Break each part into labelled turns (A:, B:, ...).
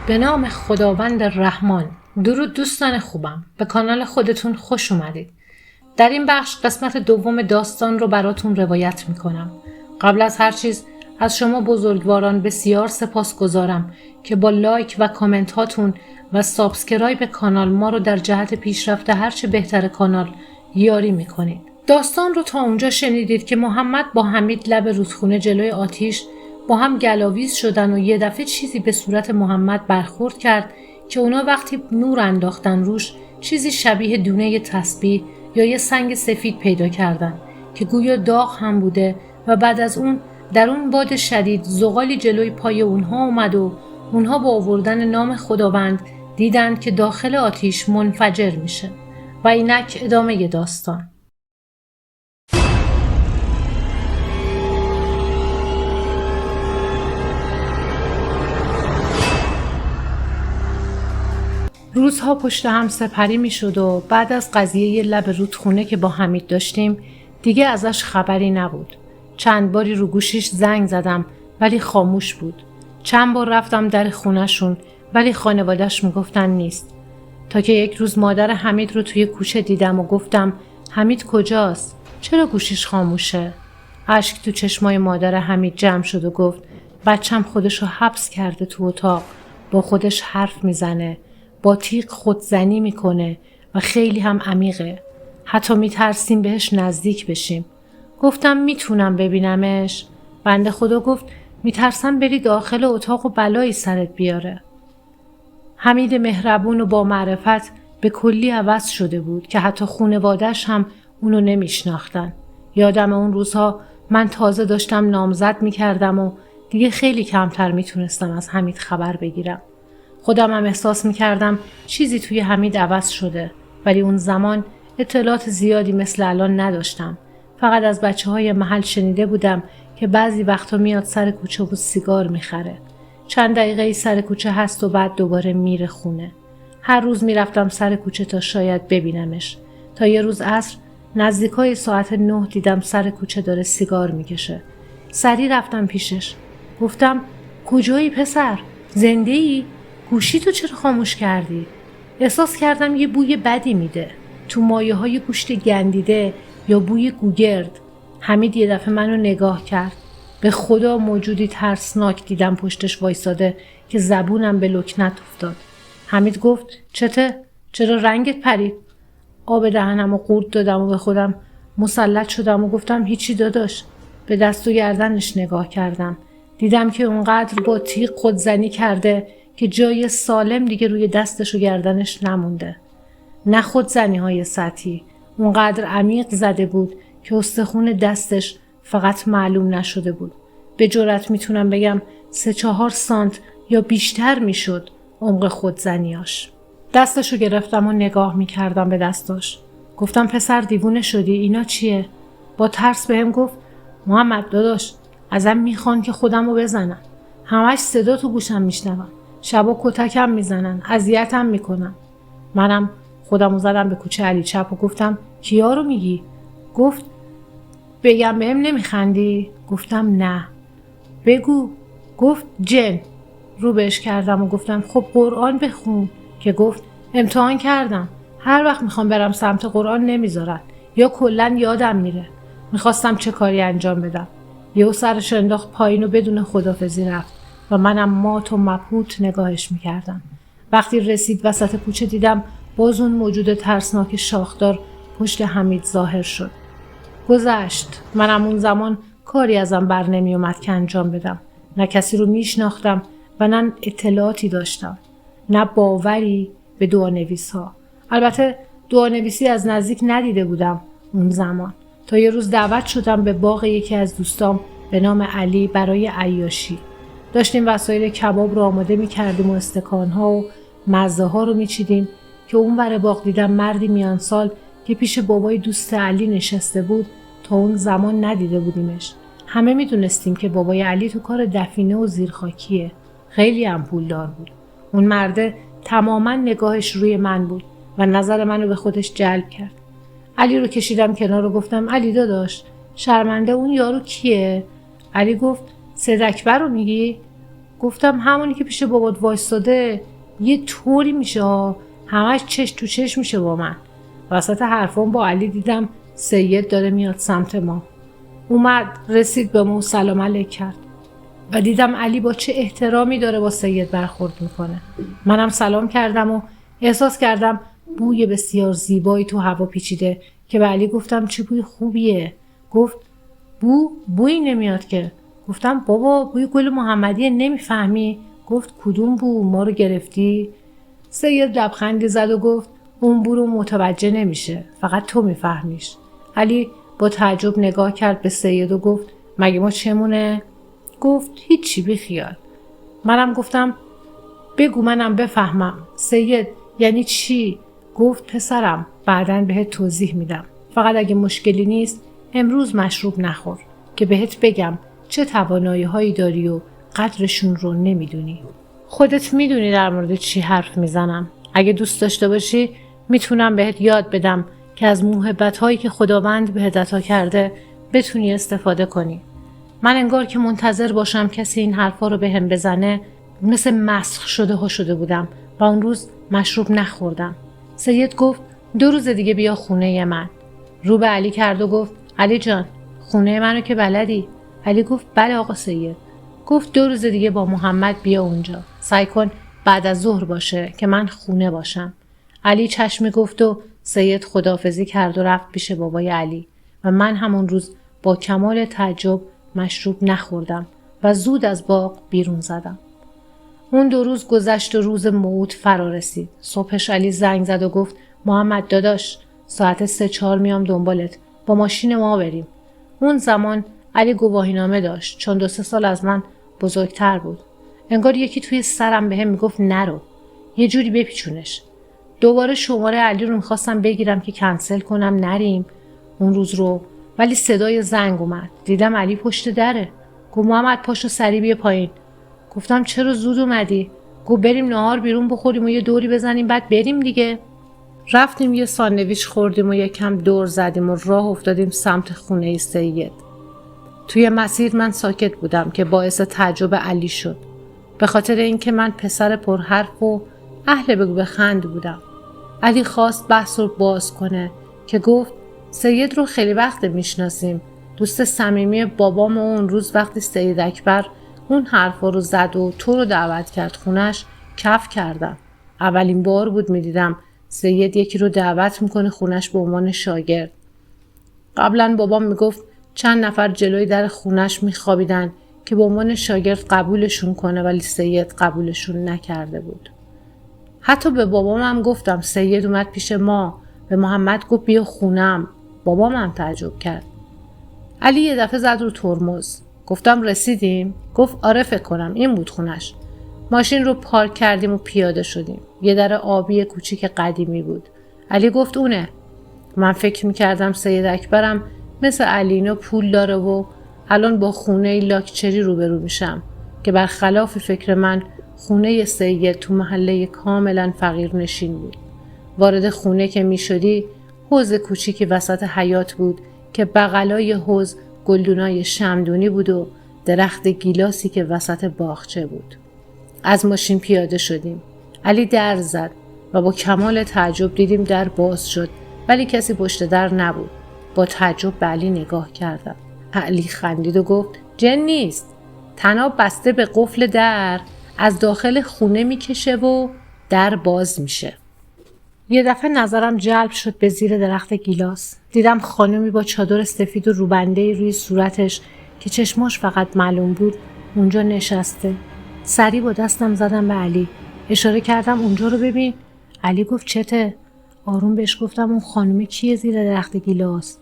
A: به نام خداوند رحمان. درود دوستان خوبم، به کانال خودتون خوش اومدید. در این بخش قسمت دوم داستان رو براتون روایت میکنم. قبل از هر چیز از شما بزرگواران بسیار سپاسگزارم که با لایک و کامنت هاتون و سابسکرایب کانال ما رو در جهت پیشرفت هرچه بهتر کانال یاری میکنید. داستان رو تا اونجا شنیدید که محمد با حمید لب رودخونه جلوی آتیش با هم گلاویز شدن و یه دفعه چیزی به صورت محمد برخورد کرد که اونا وقتی نور انداختن روش چیزی شبیه دونه تسبیح یا یه سنگ سفید پیدا کردن که گویا داغ هم بوده و بعد از اون در اون باد شدید زغالی جلوی پای اونها اومد و اونها با آوردن نام خداوند دیدن که داخل آتیش منفجر میشه. و اینک ادامه داستان. روزها پشت هم سپری می شد و بعد از قضیه لب رودخونه که با حمید داشتیم دیگه ازش خبری نبود. چند باری رو گوشیش زنگ زدم ولی خاموش بود. چند بار رفتم در خونهشون ولی خانواده‌اش میگفتن نیست. تا که یک روز مادر حمید رو توی کوچه دیدم و گفتم حمید کجاست؟ چرا گوشیش خاموشه؟ اشک تو چشمای مادر حمید جمع شد و گفت بچم خودشو حبس کرده تو اتاق، با خودش حرف میزنه، با تیغ خودزنی میکنه و خیلی هم عمیقه. حتی میترسیم بهش نزدیک بشیم. گفتم میتونم ببینمش؟ بنده خدا گفت میترسم بری داخل اتاق و بلایی سرت بیاره. حمید مهربون و با معرفت به کلی عوض شده بود که حتی خونواده‌اش هم اونو نمیشناختن. یادم اون روزها من تازه داشتم نامزد میکردم و دیگه خیلی کمتر میتونستم از حمید خبر بگیرم. خودم هم احساس میکردم چیزی توی حمید عوض شده، ولی اون زمان اطلاعات زیادی مثل الان نداشتم. فقط از بچه‌های محل شنیده بودم که بعضی وقتا میاد سر کوچه و سیگار میخره. چند دقیقه سر کوچه هست و بعد دوباره میره خونه. هر روز میرفتم سر کوچه تا شاید ببینمش. تا یه روز عصر نزدیکای ساعت 9 دیدم سر کوچه داره سیگار میکشه. سریع رفتم پیشش. گفتم کجایی پسر؟ زنده ای؟ گوشی تو چرا خاموش کردی؟ احساس کردم یه بوی بدی میده. تو مایه های گوشت گندیده یا بوی گوگرد. حمید یه دفعه منو نگاه کرد. به خدا موجودی ترسناک دیدم پشتش وایساده که زبونم به لکنت افتاد. حمید گفت چرا رنگت پرید؟ آب دهنم و قورت دادم و به خودم مسلط شدم و گفتم هیچی داداش. به دست و گردنش نگاه کردم. دیدم که اونقدر با تیغ خودزنی کرده که جای سالم دیگه روی دستش و گردنش نمونده. نه خودزنی های سطحی، اونقدر عمیق زده بود که استخون دستش فقط معلوم نشده بود. به جرئت میتونم بگم 3-4 سانت یا بیشتر میشد عمق خودزنیاش. دستشو گرفتم و نگاه میکردم به دستاش. گفتم پسر دیوونه شدی؟ اینا چیه؟ با ترس بهم گفت محمد داداش ازم میخوان که خودمو بزنم. همش صدا تو گوشم میشنوم. شبا کتکم میزنن، اذیتم میکنن. منم خودمو زدم به کوچه علی چپ و گفتم کیا رو میگی؟ گفت بگم بهم نمیخندی؟ گفتم نه. بگو. گفت جن. رو بهش کردم و گفتم خب قرآن بخون. که گفت امتحان کردم، هر وقت میخوام برم سمت قرآن نمیذارن یا کلن یادم میره. میخواستم چه کاری انجام بدم. یهو سرش انداخت پایین و بدون خدافظی رفت و منم مات و مبهوت نگاهش میکردم. وقتی رسید وسط کوچه دیدم باز اون موجود ترسناک شاخدار پشت حمید ظاهر شد. گذشت. منم اون زمان کاری ازم بر نمی اومد که انجام بدم. نه کسی رو میشناختم و نه اطلاعاتی داشتم. نه باوری به دعانویس ها. البته دعانویسی از نزدیک ندیده بودم اون زمان. تا یه روز دعوت شدم به باغ یکی از دوستام به نام علی برای عیاشی. داشتیم وسایل کباب رو آماده می کردیم و استکان‌ها و مزه ها رو می چیدیم که اون ور باغ دیدم مردی میان سال که پیش بابای دوست علی نشسته بود. تا اون زمان ندیده بودیمش. همه می دونستیم که بابای علی تو کار دفینه و زیرخاکیه. خیلی هم پولدار بود. اون مرده تماما نگاهش روی من بود و نظر منو به خودش جلب کرد. علی رو کشیدم کنار و گفتم علی داداش شرمنده اون یارو کیه؟ علی گفت سید اکبر رو میگی؟ گفتم همونی که پیش بابات وایستاده یه طوری میشه، همش چش تو چش میشه با من. وسط حرفام با علی دیدم سید داره میاد سمت ما. اومد رسید به ما و سلام علیک کرد و دیدم علی با چه احترامی داره با سید برخورد میکنه. منم سلام کردم و احساس کردم بوی بسیار زیبایی تو هوا پیچیده که به علی گفتم چه بوی خوبیه. گفت بویی نمیاد که. گفتم بابا بوی گل محمدیه، نمیفهمی؟ گفت کدوم بو؟ ما رو گرفتی؟ سید لبخندی زد و گفت اون بو رو متوجه نمیشه، فقط تو میفهمیش. علی با تعجب نگاه کرد به سید و گفت مگه ما چمونه؟ گفت هیچی، بیخیال. منم گفتم بگو منم بفهمم. سید یعنی چی؟ گفت پسرم بعداً بهت توضیح میدم، فقط اگه مشکلی نیست امروز مشروب نخور که بهت بگم چه توانایی هایی داری و قدرشون رو نمیدونی. خودت میدونی در مورد چی حرف میزنم. اگه دوست داشته باشی میتونم بهت یاد بدم که از موهبت هایی که خداوند بهت عطا کرده بتونی استفاده کنی. من انگار که منتظر باشم کسی این حرفا رو بهم بزنه مثل مسخ شده بودم و اون روز مشروب نخوردم. سید گفت 2 روز دیگه بیا خونه من. رو به علی کرد و گفت علی جان خونه منو که بلدی؟ علی گفت بله آقا سید. گفت 2 روز دیگه با محمد بیا اونجا. سعی کن بعد از ظهر باشه که من خونه باشم. علی چشمی گفت و سید خداحافظی کرد و رفت پیش بابای علی و من همون روز با کمال تعجب مشروب نخوردم و زود از باغ بیرون زدم. اون 2 روز گذشت و روز موعود فرا رسید. صبحش علی زنگ زد و گفت محمد داداش ساعت 3-4 میام دنبالت، با ماشین ما بریم. اون زمان علی گواهینامه داشت چون 2-3 سال از من بزرگتر بود. انگار یکی توی سرم بهم میگفت نرو، یه جوری بپیچونش. دوباره شماره علی رو میخواستم بگیرم که کنسل کنم نریم اون روز رو، ولی صدای زنگ اومد. دیدم علی پشت دره. گفت محمد پاشو سریع بیا پایین. گفتم چرا زود اومدی؟ گفت بریم نهار بیرون بخوریم و یه دوری بزنیم بعد بریم دیگه. رفتیم یه ساندویچ خوردیم و یه کم دور زدیم و راه افتادیم سمت خونه سید. توی مسیر من ساکت بودم که باعث تعجب علی شد، به خاطر اینکه من پسر پرحرف و اهل بگو بخند بودم. علی خواست بحث رو باز کنه که گفت سید رو خیلی وقت میشناسیم، دوست صمیمی بابام. اون روز وقتی سید اکبر اون حرفا رو زد و تو رو دعوت کرد خونش کف کردم. اولین بار بود میدیدم سید یکی رو دعوت میکنه خونش به عنوان شاگرد. قبلا بابام میگفت چند نفر جلوی در خونش میخوابیدن که به عنوان شاگرد قبولشون کنه، ولی سید قبولشون نکرده بود. حتی به بابامم گفتم سید اومد پیش ما، به محمد گفت بیا خونم. بابامم تعجب کرد. علی یه دفعه زد رو ترمز. گفتم رسیدیم؟ گفت آره فکر کنم این بود خونش. ماشین رو پارک کردیم و پیاده شدیم. یه در آبی کوچیک قدیمی بود. علی گفت اونه. من فکر میکردم سید اکبرم مثل علینا پول داره و الان با خونه لاکچری روبرو میشم که برخلاف فکر من خونه سید تو محله کاملا فقیر نشین بود. وارد خونه که میشدی حوض کوچیکی وسط حیاط بود که بغلای حوض گلدونای شمدونی بود و درخت گیلاسی که وسط باغچه بود. از ماشین پیاده شدیم. علی در زد و با کمال تعجب دیدیم در باز شد، ولی کسی پشت در نبود. با تعجب به علی نگاه کردم. علی خندید و گفت جن نیست، طناب بسته به قفل در از داخل خونه میکشه و در باز میشه. یه دفعه نظرم جلب شد به زیر درخت گیلاس. دیدم خانمی با چادر سفید و روبنده روی صورتش که چشماش فقط معلوم بود اونجا نشسته. سریع با دستم زدم به علی. اشاره کردم اونجا رو ببین. علی گفت چته؟ آروم بهش گفتم اون خانمی کیه زیر درخت گیلاس؟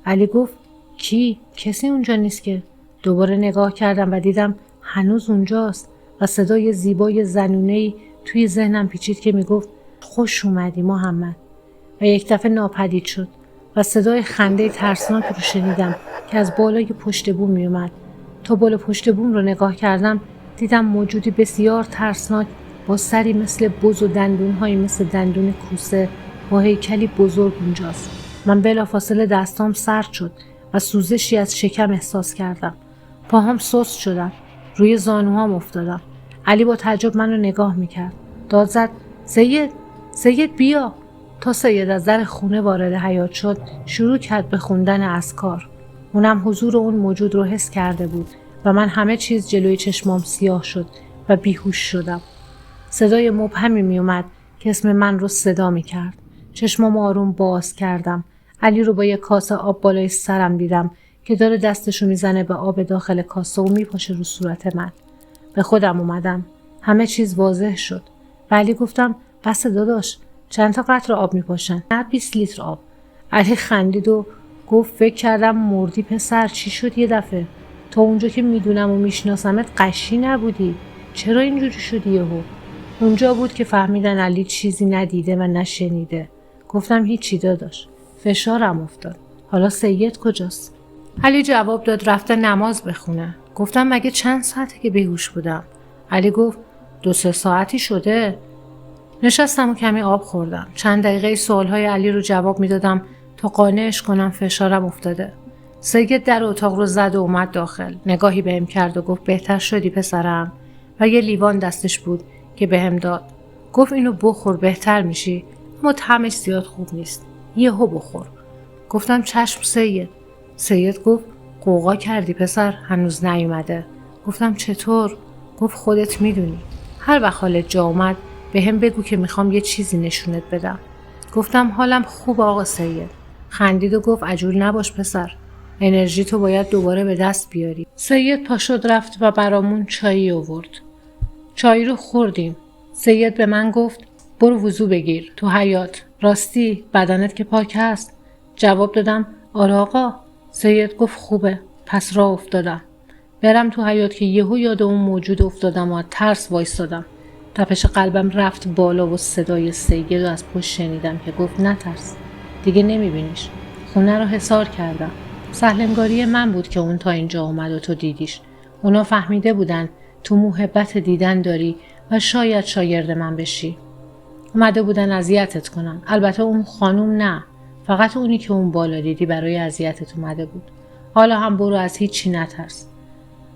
A: علی گفت کی؟ کسی اونجا نیست که. دوباره نگاه کردم و دیدم هنوز اونجاست و صدای زیبای زنونه‌ای توی ذهنم پیچید که میگفت خوش اومدی محمد. و یک دفعه ناپدید شد و صدای خنده ترسناک رو شنیدم که از بالای پشت بوم می اومد. تا بالا پشت بوم رو نگاه کردم دیدم موجودی بسیار ترسناک با سری مثل بز و دندونهایی مثل دندون کوسه با هیکلی بزرگ اونجاست. من بلافاصله دستام سرد شد و سوزشی از شکم احساس کردم. پاهام سست شدم. روی زانوهام افتادم. علی با تعجب منو نگاه میکرد. داد زد سید بیا. تا سید از در خونه وارد حیاط شد شروع کرد به خوندن اذکار. اونم حضور اون موجود رو حس کرده بود و من همه چیز جلوی چشمام سیاه شد و بیهوش شدم. صدای مبهمی می اومد که اسم من رو صدا می کرد. چشمام آروم باز کردم. علی رو با یک کاسه آب بالای سرم دیدم که داره دستشو میزنه به آب داخل کاسه و میپاشه رو صورت من. به خودم اومدم. همه چیز واضح شد. و علی گفتم بس داداش، چند تا قطره آب میپاشن؟ نه 20 لیتر آب. علی خندید و گفت فکر کردم مردی پسر، چی شد یه دفعه؟ تا اونجا که میدونم و میشناسمت قشی نبودی. چرا اینجوری شدی یهو؟ اونجا بود که فهمیدن علی چیزی ندیده و نشنیده. گفتم هیچی داداش، فشارم افتاد. حالا سید کجاست؟ علی جواب داد رفته نماز بخونه. گفتم مگه چند ساعته که بیهوش بودم؟ علی گفت 2-3 ساعتی شده. نشستم و کمی آب خوردم. چند دقیقه سوالهای علی رو جواب میدادم تا قانعش کنم فشارم افتاده. سید در اتاق رو زد و اومد داخل. نگاهی بهم کرد و گفت بهتر شدی پسرم؟ و یه لیوان دستش بود که بهم داد. گفت اینو بخور بهتر میشی، اما طعمش زیاد خوب نیست. یهو بخور. گفتم چشم سید. سید گفت قوقا کردی پسر، هنوز نیومده. گفتم چطور؟ گفت خودت میدونی. هر وقت حالت جا اومد بهم بگو که میخوام یه چیزی نشونت بدم. گفتم حالم خوب آقا سید. خندید و گفت عجول نباش پسر، انرژی تو باید دوباره به دست بیاری. سید پا شد رفت و برامون چایی آورد. چای رو خوردیم. سید به من گفت برو وضو بگیر تو حیاط. راستی بدنت که پاک هست؟ جواب دادم آره آقا. سید گفت خوبه. پس راه افتادم برم تو حیاط که یهو یاد اون موجود افتادم و ترس وایستادم. تپش قلبم رفت بالا و صدای سید رو از پشت شنیدم که گفت نترس، دیگه نمیبینیش. خونه رو حصار کردم. سهلنگاری من بود که اون تا اینجا اومد و تو دیدیش. اونا فهمیده بودن تو محبت دیدن داری و شاید شاگرد من بشی. اومده بودن اذیتت کنن. البته اون خانوم نه، فقط اونی که اون بالا دیدی برای اذیتت اومده بود. حالا هم برو، از هیچی نترس.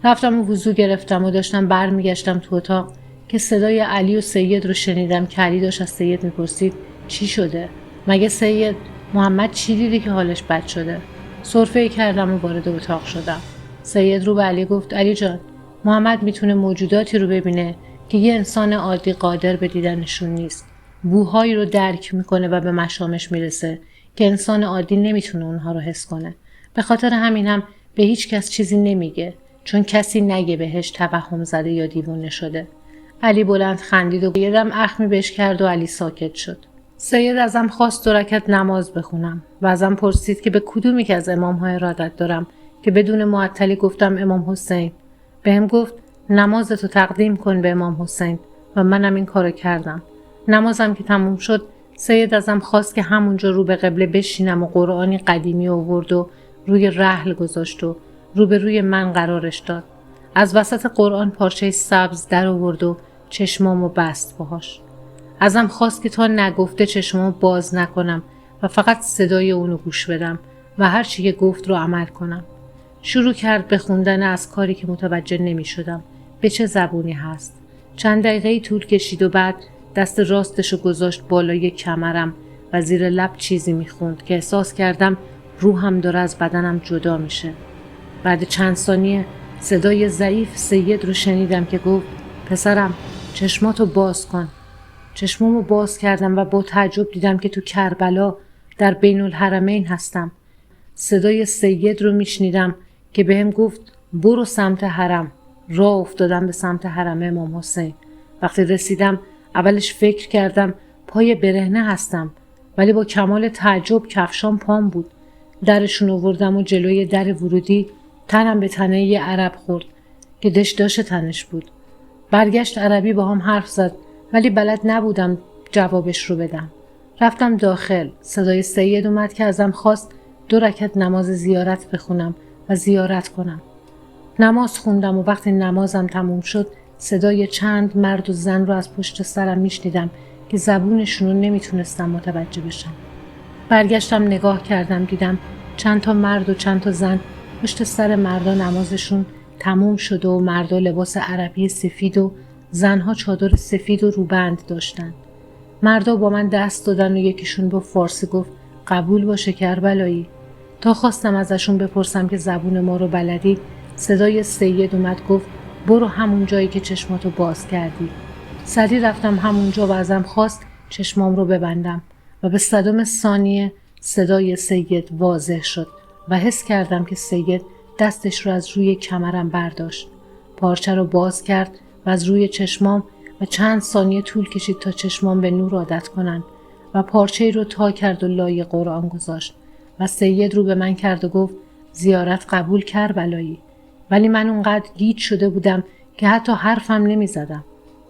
A: رفتم و وضو گرفتم و داشتم برمیگشتم تو اتاق که صدای علی و سید رو شنیدم که علی داشت از سید میپرسید چی شده؟ مگه سید محمد چی دیدی که حالش بد شده؟ سرفه کردم و وارد اتاق شدم. سید رو به علی گفت علی جان، محمد میتونه موجوداتی رو ببینه که یه انسان عادی قادر به دیدنشون نیست. بوهایی رو درک میکنه و به مشامش میرسه که انسان عادی نمیتونه اونها رو حس کنه. به خاطر همین هم به هیچ کس چیزی نمیگه، چون کسی نگه بهش توهم زده یا دیوونه شده. علی بلند خندید و یه دم اخمی بهش کرد و علی ساکت شد. سید ازم خواست 2 رکعت نماز بخونم و ازم پرسید که به کدومی که از امام‌ها ارادت دارم که بدون معطلی گفتم امام حسین. بهم گفت نمازتو تقدیم کن به امام حسین و منم این کارو کردم. نمازم که تموم شد سید ازم خواست که همونجا رو به قبله بشینم و قرآنی قدیمی آورد و روی رحل گذاشت و روبروی من قرارش داد. از وسط قرآن پارچه سبز در آورد و چشمامو بست باهاش. ازم خواست که تا نگفته چشمامو باز نکنم و فقط صدای اونو گوش بدم و هر چی که گفت رو عمل کنم. شروع کرد به خوندن از کاری که متوجه نمی شدم به چه زبونی هست. چند دقیقه طول کشید و بعد دست راستشو گذاشت بالای کمرم و زیر لب چیزی میخوند که احساس کردم روحم داره از بدنم جدا میشه. بعد چند ثانیه صدای ضعیف سید رو شنیدم که گفت پسرم چشماتو باز کن. چشمامو باز کردم و با تعجب دیدم که تو کربلا در بین الحرمین هستم. صدای سید رو میشنیدم که بهم گفت برو سمت حرم. راه افتادم به سمت حرم امام حسین. وقتی رسیدم اولش فکر کردم پای برهنه هستم، ولی با کمال تعجب کفشام پام بود. درشون آوردم و جلوی در ورودی تنم به تنه یه عرب خورد که دشداش تنش بود. برگشت عربی با هم حرف زد ولی بلد نبودم جوابش رو بدم. رفتم داخل. صدای سید اومد که ازم خواست 2 رکعت نماز زیارت بخونم و زیارت کنم. نماز خوندم و وقتی نمازم تموم شد صدای چند مرد و زن رو از پشت سرم میشنیدم که زبونشون رو نمیتونستم متوجه بشم. برگشتم نگاه کردم، دیدم چند تا مرد و چند تا زن پشت سر مردا نمازشون تموم شده و مردا لباس عربی سفید و زنها چادر سفید و روبند داشتن. مردا با من دست دادن و یکیشون با فارسی گفت قبول باشه کربلایی. تا خواستم ازشون بپرسم که زبون ما رو بلدی، صدای سید اومد گفت برو همون جایی که چشماتو باز کردی. سریع رفتم همونجا و ازم خواست چشمام رو ببندم و به صدم ثانیه صدای سید واضح شد و حس کردم که سید دستش رو از روی کمرم برداشت. پارچه رو باز کرد و از روی چشمام و چند ثانیه طول کشید تا چشمام به نور عادت کنن و پارچه‌ای رو تا کرد و لای قرآن گذاشت و سید رو به من کرد و گفت زیارت قبول کربلایی. ولی من اونقدر گیج شده بودم که حتی حرفم نمی زدم.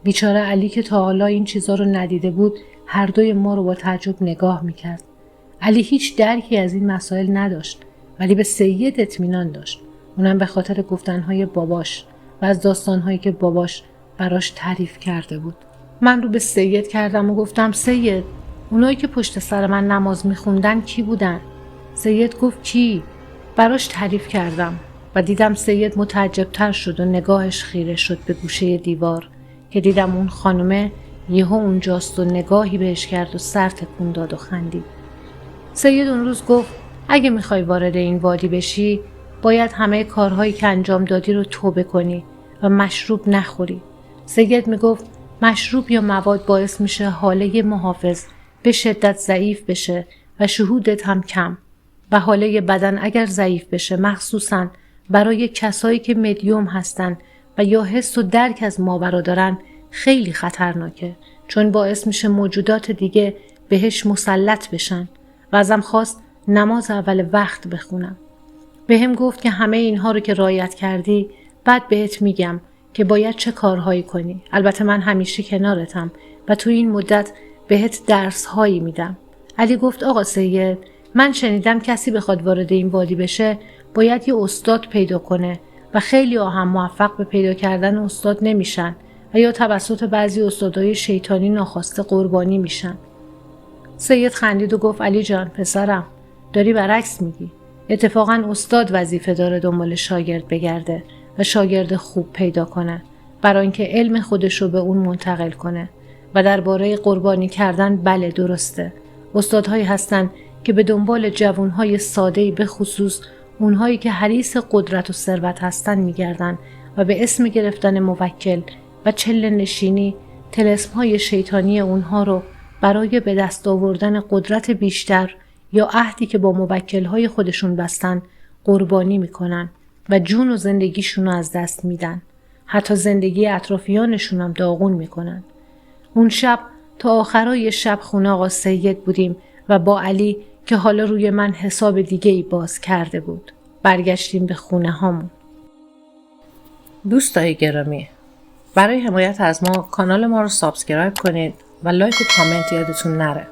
A: بیچاره علی که تا حالا این چیزا رو ندیده بود هر دوی ما رو با تعجب نگاه می کرد. علی هیچ درکی از این مسائل نداشت ولی به سید اطمینان داشت. اونم به خاطر گفتنهای باباش و از داستانهایی که باباش براش تعریف کرده بود. من رو به سید کردم و گفتم سید، اونایی که پشت سر من نماز میخوندن کی بودن؟ سید گفت کی؟ براش تعریف کردم و دیدم سید متعجبتر شد و نگاهش خیره شد به گوشه دیوار که دیدم اون خانومه یهو اونجاست و نگاهی بهش کرد و سر تکون داد و خندید. سید اون روز گفت اگه میخوای وارد این وادی بشی باید همه کارهایی که انجام دادی رو توبه کنی و مشروب نخوری. سید میگفت مشروب یا مواد باعث میشه حاله محافظ به شدت ضعیف بشه و شهودت هم کم و حاله بدن اگر ضعیف بشه مخصوصاً برای کسایی که مدیوم هستن و یا حس و درک از ماورا دارن خیلی خطرناکه، چون باعث میشه موجودات دیگه بهش مسلط بشن و ازم خواست نماز اول وقت بخونم. بهم گفت که همه اینها رو که رعایت کردی بعد بهت میگم که باید چه کارهایی کنی. البته من همیشه کنارتم و تو این مدت بهت درس هایی میدم. علی گفت آقا سید، من شنیدم کسی بخواد وارد این وادی بشه باید یه استاد پیدا کنه و خیلی هم موفق به پیدا کردن استاد نمیشن و یا توسط بعضی استادای شیطانی ناخواسته قربانی میشن. سید خندید و گفت علی جان پسرم، داری برعکس میگی. اتفاقا استاد وظیفه داره دنبال شاگرد بگرده و شاگرد خوب پیدا کنه برای اینکه علم خودش رو به اون منتقل کنه. و درباره قربانی کردن بله درسته. استادهایی هستن که به دنبال جوانهای ساده‌ای به خصوص اونهایی که حریص قدرت و ثروت هستن میگردن و به اسم گرفتن موکل و چله نشینی طلسم‌های شیطانی اونها رو برای به دست آوردن قدرت بیشتر یا عهدی که با موکل‌های خودشون بستن قربانی میکنن و جون و زندگیشون رو از دست میدن. حتی زندگی اطرافیانشون هم داغون میکنن. اون شب تا آخرای شب خونه آقا سید بودیم و با علی که حالا روی من حساب دیگه‌ای باز کرده بود. برگشتیم به خونه هامون.
B: دوستای گرامی، برای حمایت از ما کانال ما رو سابسکرایب کنید و لایک و کامنت یادتون نره.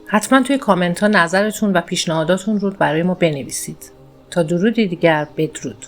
B: حتما توی کامنت ها نظرتون و پیشنهاداتون رو برای ما بنویسید. تا درودی دیگر، بدرود.